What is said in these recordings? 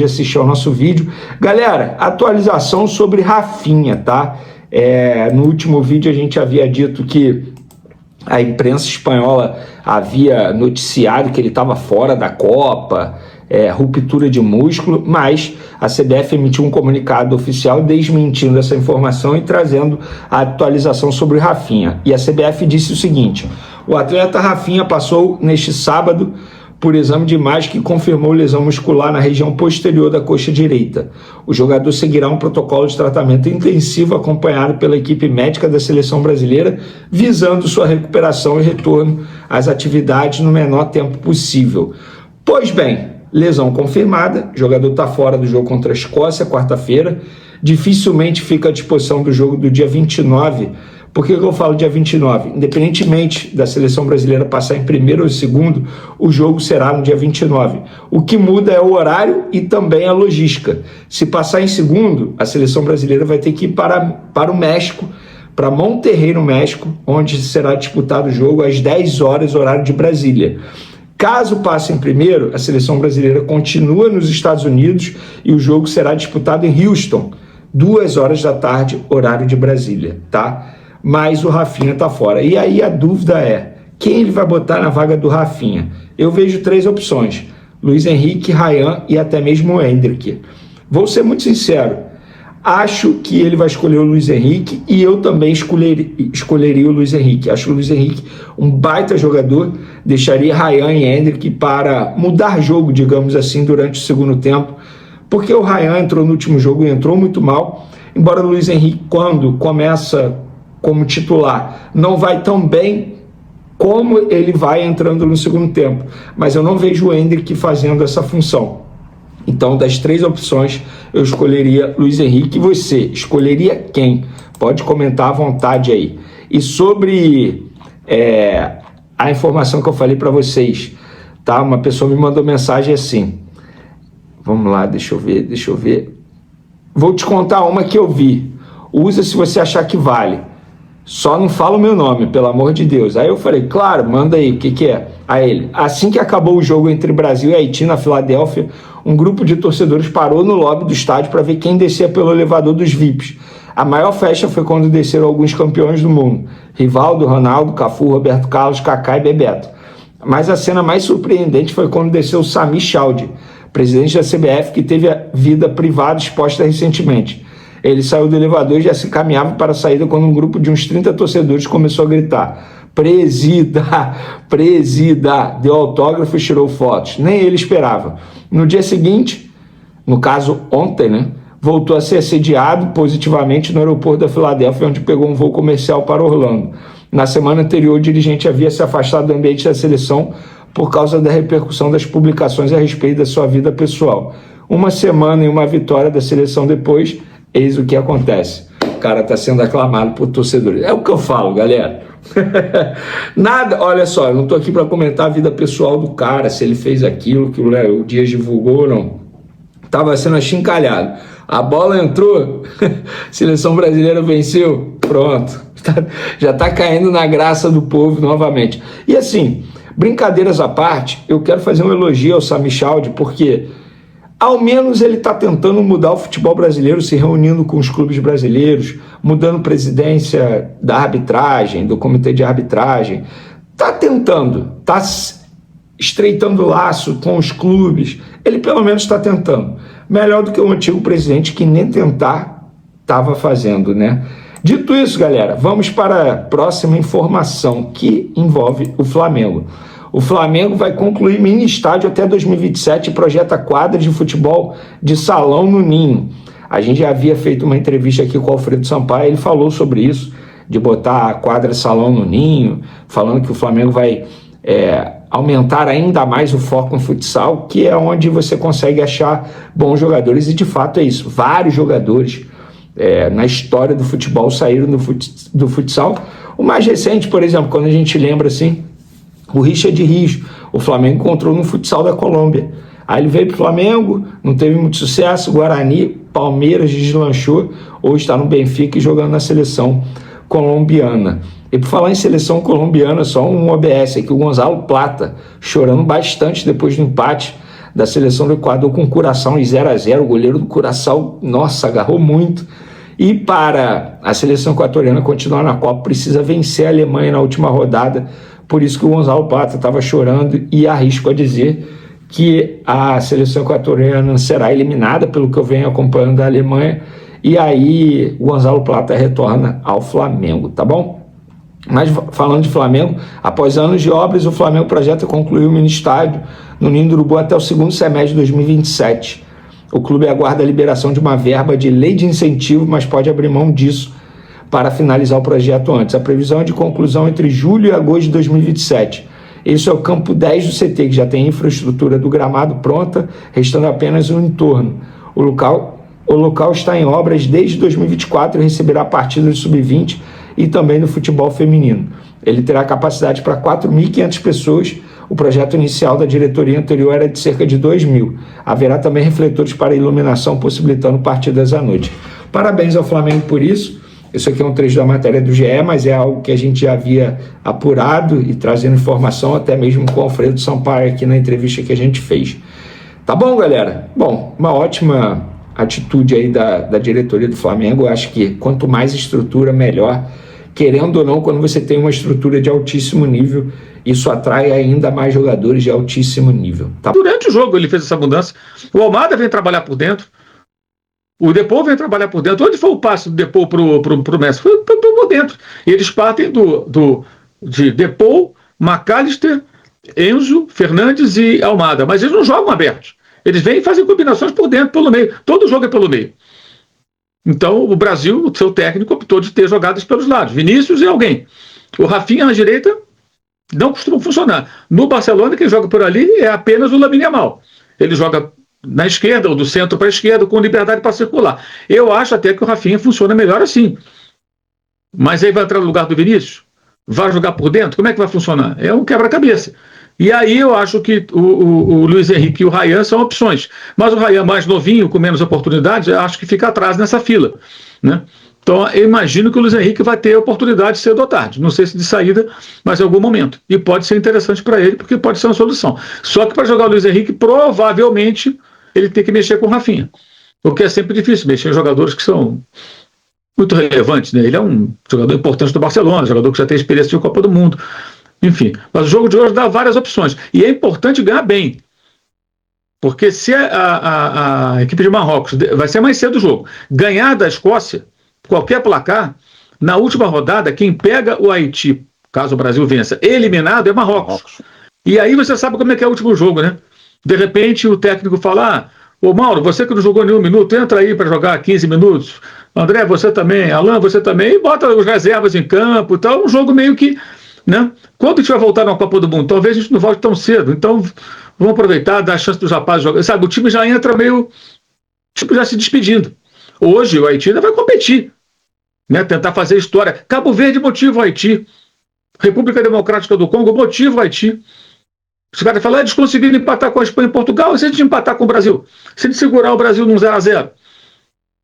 assistir ao nosso vídeo. Galera, atualização sobre Rafinha, tá? No último vídeo a gente havia dito que a imprensa espanhola havia noticiado que ele estava fora da Copa, ruptura de músculo, mas a CBF emitiu um comunicado oficial desmentindo essa informação e trazendo a atualização sobre Rafinha. E a CBF disse o seguinte: o atleta Rafinha passou neste sábado por exame de imagem que confirmou lesão muscular na região posterior da coxa direita. O jogador seguirá um protocolo de tratamento intensivo acompanhado pela equipe médica da seleção brasileira, visando sua recuperação e retorno às atividades no menor tempo possível. Pois bem, lesão confirmada, o jogador está fora do jogo contra a Escócia, quarta-feira, dificilmente fica à disposição do jogo do dia 29. Por que eu falo dia 29? Independentemente da seleção brasileira passar em primeiro ou segundo, o jogo será no dia 29. O que muda é o horário e também a logística. Se passar em segundo, a seleção brasileira vai ter que ir para o México, para Monterrey, no México, onde será disputado o jogo às 10 horas, horário de Brasília. Caso passe em primeiro, a seleção brasileira continua nos Estados Unidos e o jogo será disputado em Houston, 2 horas da tarde, horário de Brasília, tá? Mas o Rafinha tá fora. E aí a dúvida é, quem ele vai botar na vaga do Rafinha? Eu vejo 3 opções: Luiz Henrique, Ryan e até mesmo o Endrick. Vou ser muito sincero, acho que ele vai escolher o Luiz Henrique e eu também escolheria o Luiz Henrique. Acho o Luiz Henrique um baita jogador, deixaria Ryan e Endrick para mudar jogo, digamos assim, durante o segundo tempo, porque o Ryan entrou no último jogo e entrou muito mal, embora o Luiz Henrique, quando começa como titular, não vai tão bem como ele vai entrando no segundo tempo, mas eu não vejo o Endrick fazendo essa função. Então, das 3 opções, eu escolheria Luiz Henrique. E você, escolheria quem? Pode comentar à vontade aí. E sobre a informação que eu falei para vocês, tá? Uma pessoa me mandou mensagem assim, vamos lá, deixa eu ver, vou te contar uma que eu vi, usa se você achar que vale. Só não fala o meu nome, pelo amor de Deus. Aí eu falei, claro, manda aí, o que é? Aí ele, assim que acabou o jogo entre Brasil e Haiti na Filadélfia, um grupo de torcedores parou no lobby do estádio para ver quem descia pelo elevador dos VIPs. A maior festa foi quando desceram alguns campeões do mundo: Rivaldo, Ronaldo, Cafu, Roberto Carlos, Kaká e Bebeto. Mas a cena mais surpreendente foi quando desceu o Sami Chaldi, presidente da CBF, que teve a vida privada exposta recentemente. Ele saiu do elevador e já se caminhava para a saída quando um grupo de uns 30 torcedores começou a gritar: presida, presida, deu autógrafo e tirou fotos. Nem ele esperava. No dia seguinte, no caso ontem, né, voltou a ser assediado positivamente no aeroporto da Filadélfia, onde pegou um voo comercial para Orlando. Na semana anterior, o dirigente havia se afastado do ambiente da seleção por causa da repercussão das publicações a respeito da sua vida pessoal. Uma semana e uma vitória da seleção depois, eis o que acontece: o cara está sendo aclamado por torcedores. É o que eu falo, galera. Nada, olha só, eu não estou aqui para comentar a vida pessoal do cara, se ele fez aquilo que o Dias divulgou ou não. Estava sendo achincalhado. A bola entrou, seleção brasileira venceu, pronto. Já está caindo na graça do povo novamente. E assim, brincadeiras à parte, eu quero fazer um elogio ao Sami Chaldi, porque ao menos ele está tentando mudar o futebol brasileiro, se reunindo com os clubes brasileiros, mudando presidência da arbitragem, do comitê de arbitragem. Está tentando, está estreitando laço com os clubes. Ele pelo menos está tentando. Melhor do que o antigo presidente, que nem tentar estava fazendo, né? Dito isso, galera, vamos para a próxima informação, que envolve o Flamengo. O Flamengo vai concluir mini estádio até 2027 e projeta quadra de futebol de salão no Ninho. A gente já havia feito uma entrevista aqui com o Alfredo Sampaio, ele falou sobre isso, de botar a quadra de salão no Ninho, falando que o Flamengo vai aumentar ainda mais o foco no futsal, que é onde você consegue achar bons jogadores, e de fato é isso. Vários jogadores na história do futebol saíram do futsal. O mais recente, por exemplo, quando a gente lembra assim, o Richard Rios, o Flamengo encontrou no futsal da Colômbia. Aí ele veio para o Flamengo, não teve muito sucesso, Guarani, Palmeiras deslanchou, hoje está no Benfica e jogando na seleção colombiana. E por falar em seleção colombiana, só um OBS aqui, o Gonzalo Plata, chorando bastante depois do empate da seleção do Equador com o Curaçao em 0-0. O goleiro do Curaçao, nossa, agarrou muito. E para a seleção equatoriana continuar na Copa, precisa vencer a Alemanha na última rodada. Por isso que o Gonzalo Plata estava chorando, e arrisco a dizer que a seleção equatoriana será eliminada, pelo que eu venho acompanhando da Alemanha, e aí o Gonzalo Plata retorna ao Flamengo, tá bom? Mas falando de Flamengo, após anos de obras, o Flamengo projeta concluir o mini estádio no Ninho do Urubu até o segundo semestre de 2027. O clube aguarda a liberação de uma verba de lei de incentivo, mas pode abrir mão disso para finalizar o projeto antes. A previsão é de conclusão entre julho e agosto de 2027. Esse é o campo 10 do CT, que já tem infraestrutura do gramado pronta, restando apenas o entorno. O local está em obras desde 2024 e receberá partidas de sub-20 e também no futebol feminino. Ele terá capacidade para 4.500 pessoas. O projeto inicial da diretoria anterior era de cerca de 2.000. Haverá também refletores para iluminação, possibilitando partidas à noite. Parabéns ao Flamengo por isso. Isso aqui é um trecho da matéria do GE, mas é algo que a gente já havia apurado e trazendo informação, até mesmo com o Alfredo Sampaio aqui na entrevista que a gente fez. Tá bom, galera? Bom, uma ótima atitude aí da diretoria do Flamengo. Eu acho que quanto mais estrutura, melhor. Querendo ou não, quando você tem uma estrutura de altíssimo nível, isso atrai ainda mais jogadores de altíssimo nível. Tá? Durante o jogo ele fez essa mudança. O Almada vem trabalhar por dentro. O Depou vem trabalhar por dentro. Onde foi o passe do Depou pro Messi? Foi por dentro. E eles partem de Depou, McAllister, Enzo, Fernandes e Almada. Mas eles não jogam abertos. Eles vêm e fazem combinações por dentro, pelo meio. Todo jogo é pelo meio. Então o Brasil, o seu técnico, optou de ter jogadas pelos lados. Vinícius e alguém. O Rafinha na direita não costuma funcionar. No Barcelona, quem joga por ali é apenas o Lamine Yamal. Ele joga na esquerda, ou do centro para a esquerda, com liberdade para circular. Eu acho até que o Rafinha funciona melhor assim. Mas aí vai entrar no lugar do Vinícius? Vai jogar por dentro? Como é que vai funcionar? É um quebra-cabeça. E aí eu acho que o Luiz Henrique e o Ryan são opções. Mas o Ryan mais novinho, com menos oportunidades, eu acho que fica atrás nessa fila, né? Então eu imagino que o Luiz Henrique vai ter oportunidade cedo ou tarde. Não sei se de saída, mas em algum momento. E pode ser interessante para ele, porque pode ser uma solução. Só que para jogar o Luiz Henrique, provavelmente ele tem que mexer com o Rafinha. Porque é sempre difícil mexer em jogadores que são muito relevantes, né? Ele é um jogador importante do Barcelona, jogador que já tem experiência de Copa do Mundo. Enfim, mas o jogo de hoje dá várias opções. E é importante ganhar bem. Porque se a equipe de Marrocos, vai ser mais cedo o jogo, ganhar da Escócia, qualquer placar, na última rodada, quem pega o Haiti, caso o Brasil vença, eliminado, é Marrocos. E aí você sabe como é que é o último jogo, né? De repente o técnico fala: ô Mauro, você que não jogou nenhum minuto, entra aí para jogar 15 minutos. André, você também. Alan, você também. E bota os reservas em campo e tal. Um jogo meio que, né? Quando a gente vai voltar na Copa do Mundo? Talvez a gente não volte tão cedo. Então, vamos aproveitar, dar a chance dos rapazes jogar. Sabe, o time já entra meio, tipo, já se despedindo. Hoje, o Haiti ainda vai competir, né? Tentar fazer história. Cabo Verde motiva o Haiti. República Democrática do Congo motiva o Haiti. Os caras falam: eles conseguiram empatar com a Espanha e Portugal, e se a gente empatar com o Brasil? Se a gente segurar o Brasil num 0-0?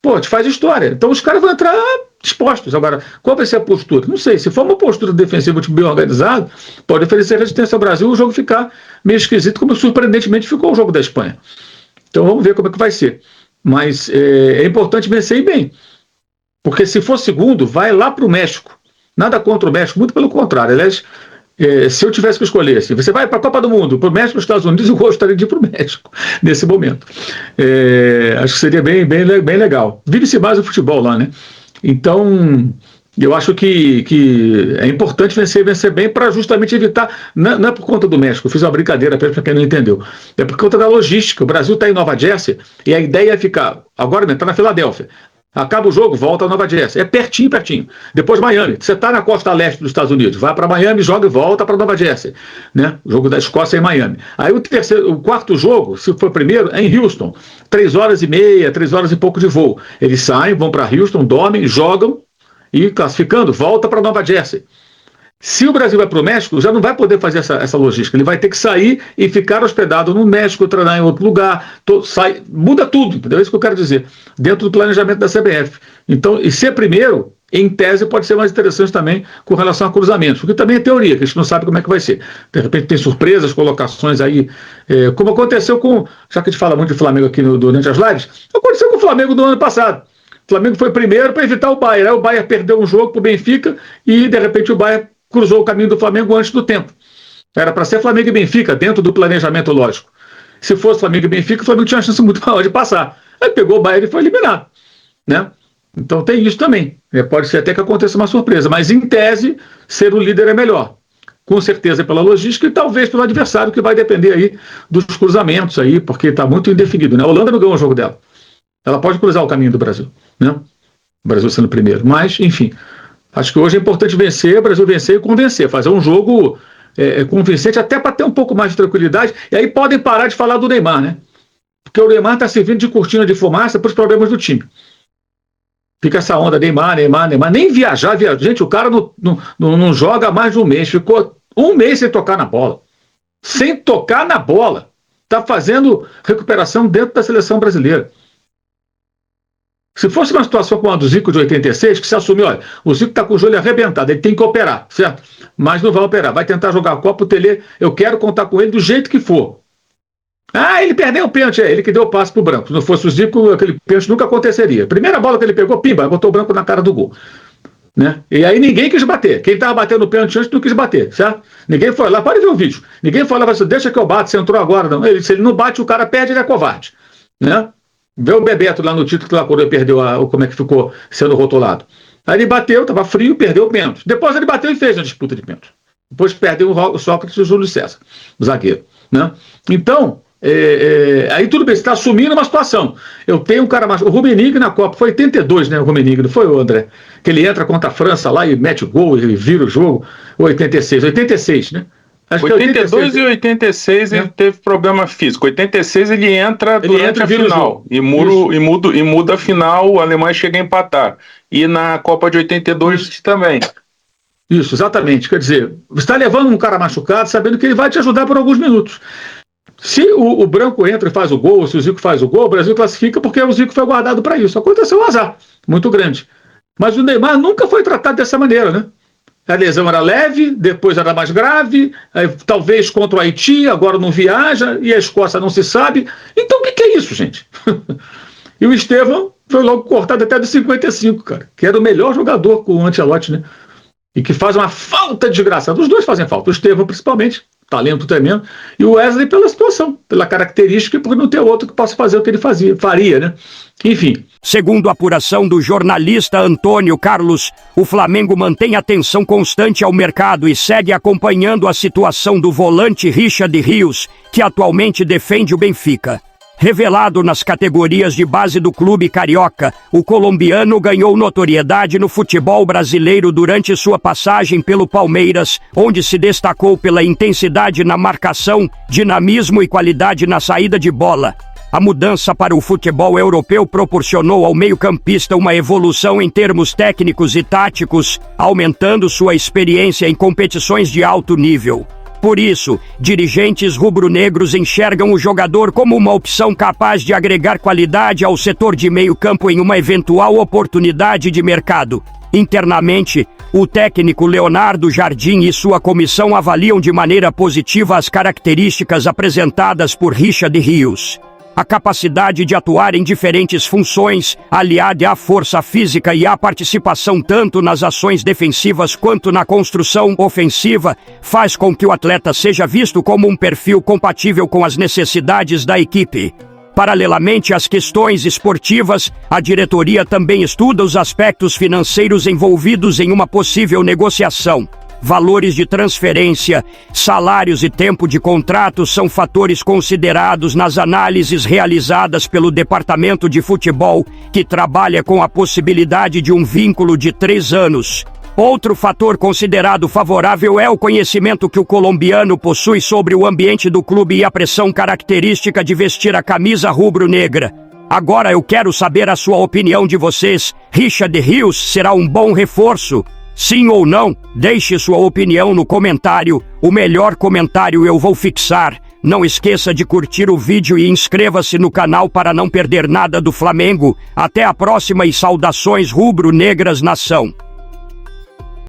Pô, te faz história. Então os caras vão entrar dispostos. Agora, qual vai ser a postura? Não sei. Se for uma postura defensiva bem organizada, pode oferecer resistência ao Brasil e o jogo ficar meio esquisito, como surpreendentemente ficou o jogo da Espanha. Então vamos ver como é que vai ser. Mas é importante vencer bem. Porque se for segundo, vai lá para o México. Nada contra o México, muito pelo contrário. Aliás, se eu tivesse que escolher, se você vai para a Copa do Mundo, para o México, para os Estados Unidos, eu gostaria de ir para o México nesse momento. Acho que seria bem legal. Vive-se mais o futebol lá, né? Então, eu acho que é importante vencer bem para justamente evitar. Não é por conta do México, eu fiz uma brincadeira para quem não entendeu. É por conta da logística. O Brasil está em Nova Jersey e a ideia é ficar, agora está na Filadélfia. Acaba o jogo, volta a Nova Jersey. É pertinho. Depois Miami. Você está na costa leste dos Estados Unidos, vai para Miami, joga e volta para Nova Jersey. Né? O jogo da Escócia é em Miami. Aí o quarto jogo, se for primeiro, é em Houston. 3 horas e meia, 3 horas e pouco de voo. Eles saem, vão para Houston, dormem, jogam e, classificando, volta para Nova Jersey. Se o Brasil vai para o México, já não vai poder fazer essa logística. Ele vai ter que sair e ficar hospedado no México, treinar em outro lugar. Muda tudo, entendeu? É isso que eu quero dizer. Dentro do planejamento da CBF. Então, e ser primeiro em tese, pode ser mais interessante também com relação a cruzamentos, porque também é teoria, que a gente não sabe como é que vai ser. De repente tem surpresas, colocações aí, como aconteceu com, já que a gente fala muito de Flamengo aqui durante as lives, aconteceu com o Flamengo do ano passado. O Flamengo foi primeiro para evitar o Bayern. Aí o Bayern perdeu um jogo para o Benfica e, de repente, o Bayern cruzou o caminho do Flamengo antes do tempo. Era para ser Flamengo e Benfica, dentro do planejamento lógico. Se fosse Flamengo e Benfica, o Flamengo tinha uma chance muito maior de passar. Aí pegou o Bayern e foi eliminado, né? Então tem isso também. Pode ser até que aconteça uma surpresa, mas em tese, ser o líder é melhor. Com certeza pela logística e talvez pelo adversário, que vai depender aí dos cruzamentos aí, porque está muito indefinido, né? A Holanda não ganhou o jogo dela. Ela pode cruzar o caminho do Brasil, né? O Brasil sendo o primeiro. Mas, enfim, acho que hoje é importante vencer, o Brasil vencer e convencer, fazer um jogo convincente até para ter um pouco mais de tranquilidade. E aí podem parar de falar do Neymar, né? Porque o Neymar está servindo de cortina de fumaça para os problemas do time. Fica essa onda, Neymar. Nem viajar. Gente, o cara não joga há mais de um mês. Ficou um mês sem tocar na bola. Sem tocar na bola. Está fazendo recuperação dentro da seleção brasileira. Se fosse uma situação como a do Zico de 86, que se assumiu, olha, o Zico está com o joelho arrebentado, ele tem que operar, certo? Mas não vai operar, vai tentar jogar a Copa, o Tele, eu quero contar com ele do jeito que for. Ah, ele perdeu o pênalti, ele que deu o passe pro Branco. Se não fosse o Zico, aquele pênalti nunca aconteceria. Primeira bola que ele pegou, pimba, botou o Branco na cara do gol. Né? E aí ninguém quis bater. Quem estava batendo o pênalti antes não quis bater, certo? Ninguém foi lá, pode ver o vídeo. Ninguém foi lá e falou assim, deixa que eu bato, você entrou agora. Não. Se ele não bate, o cara perde, ele é covarde. Né? Vê o Bebeto lá no título que lá quando ele perdeu como é que ficou sendo rotulado. Aí ele bateu, estava frio, perdeu o pênalti. Depois ele bateu e fez a disputa de pênalti. Depois perdeu o Sócrates e o Júlio César, o zagueiro. Né? Então, aí tudo bem, você está assumindo uma situação. Eu tenho um cara mais. O Rummenigge na Copa, foi 82, né? O Rummenigge, não foi o André? Que ele entra contra a França lá e mete o gol, ele vira o jogo. 86, né? Acho 82 e 86 ele teve problema físico. 86 ele entra durante a final e muda a final, a Alemanha chega a empatar. E na Copa de 82 também. Isso, exatamente. Quer dizer, você está levando um cara machucado sabendo que ele vai te ajudar por alguns minutos. Se o Branco entra e faz o gol, se o Zico faz o gol, o Brasil classifica porque o Zico foi guardado para isso. Aconteceu um azar muito grande. Mas o Neymar nunca foi tratado dessa maneira, né? A lesão era leve, depois era mais grave, talvez contra o Haiti, agora não viaja, e a Escócia não se sabe. Então o que é isso, gente? E o Estevão foi logo cortado até dos 55, cara, que era o melhor jogador com o Ancelotti, né? E que faz uma falta desgraçada. Os dois fazem falta, o Estevão principalmente, talento tremendo, e o Wesley pela situação, pela característica, porque não tem outro que possa fazer o que ele faria, né? Enfim. Segundo a apuração do jornalista Antônio Carlos, o Flamengo mantém atenção constante ao mercado e segue acompanhando a situação do volante Richard Rios, que atualmente defende o Benfica. Revelado nas categorias de base do clube carioca, o colombiano ganhou notoriedade no futebol brasileiro durante sua passagem pelo Palmeiras, onde se destacou pela intensidade na marcação, dinamismo e qualidade na saída de bola. A mudança para o futebol europeu proporcionou ao meio-campista uma evolução em termos técnicos e táticos, aumentando sua experiência em competições de alto nível. Por isso, dirigentes rubro-negros enxergam o jogador como uma opção capaz de agregar qualidade ao setor de meio-campo em uma eventual oportunidade de mercado. Internamente, o técnico Leonardo Jardim e sua comissão avaliam de maneira positiva as características apresentadas por Richard Rios. A capacidade de atuar em diferentes funções, aliada à força física e à participação tanto nas ações defensivas quanto na construção ofensiva, faz com que o atleta seja visto como um perfil compatível com as necessidades da equipe. Paralelamente às questões esportivas, a diretoria também estuda os aspectos financeiros envolvidos em uma possível negociação. Valores de transferência, salários e tempo de contrato são fatores considerados nas análises realizadas pelo Departamento de Futebol, que trabalha com a possibilidade de um vínculo de 3 anos. Outro fator considerado favorável é o conhecimento que o colombiano possui sobre o ambiente do clube e a pressão característica de vestir a camisa rubro-negra. Agora eu quero saber a sua opinião de vocês. Richard Rios será um bom reforço? Sim ou não? Deixe sua opinião no comentário. O melhor comentário eu vou fixar. Não esqueça de curtir o vídeo e inscreva-se no canal para não perder nada do Flamengo. Até a próxima e saudações rubro-negras nação.